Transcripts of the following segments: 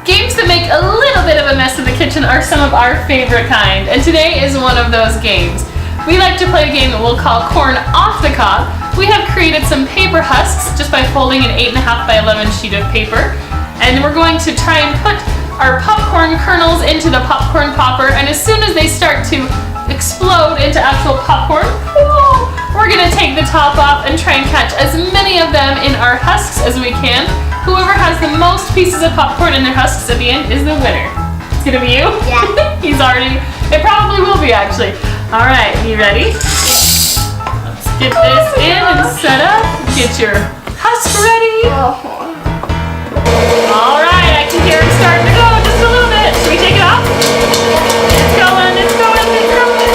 Games that make a little bit of a mess in the kitchen are some of our favorite kind, and today is one of those games. We like to play a game that we'll call Corn Off the Cob. We have created some paper husks just by folding an 8.5 by 11 sheet of paper, and we're going to try and put our popcorn kernels into the popcorn popper, and as soon as they start to explode into actual popcorn, we're going to take the top off and try and catch as many of them in our husks as we can. Whoever has the most pieces of popcorn in their husks at the end is the winner. It's gonna be you? Yeah. He's already, it probably will be actually. All right, you ready? Let's get this in and set up. Get your husk ready. All right, I can hear it starting to go just a little bit. Should we take it off? It's going, it's going, it's going.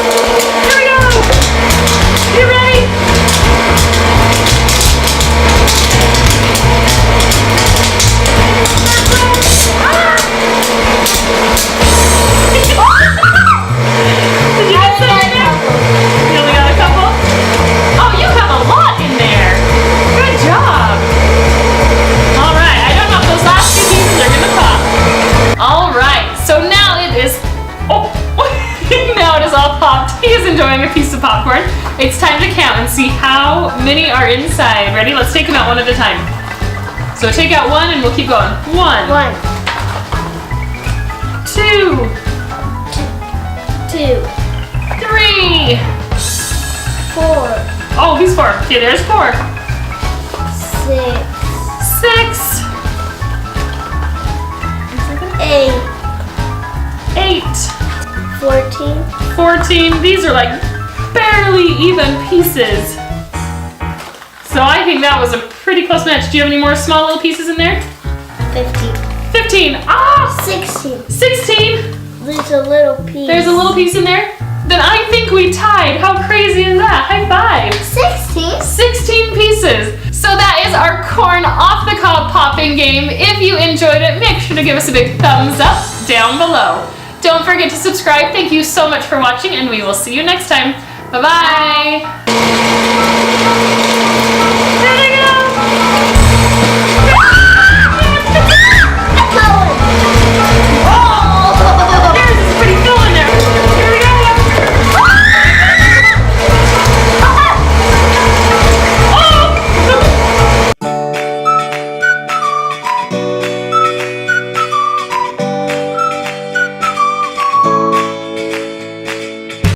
Here we go. You ready? Did you get some in there? You only got a couple? Oh, you have a lot in there. Good job. All right, I don't know if those last few pieces are gonna pop. All right, so now it is, now it is all popped. He is enjoying a piece of popcorn. It's time to count and see how many are inside. Ready? Let's take them out one at a time. So take out one and we'll keep going. One. 2. 2. 3. 4. Oh, he's 4. Okay, there's 4. 6. 6. 8. 8. 14. 14. These are like barely even pieces. So I think that was a pretty close match. Do you have any more small little pieces in there? 15. 15. Ah! 16. 16. There's a little piece. There's a little piece in there? Then I think we tied. How crazy is that? High five. 16. 16 pieces. So that is our Corn Off the Cob popping game. If you enjoyed it, make sure to give us a big thumbs up down below. Don't forget to subscribe. Thank you so much for watching, and we will see you next time. Bye-bye.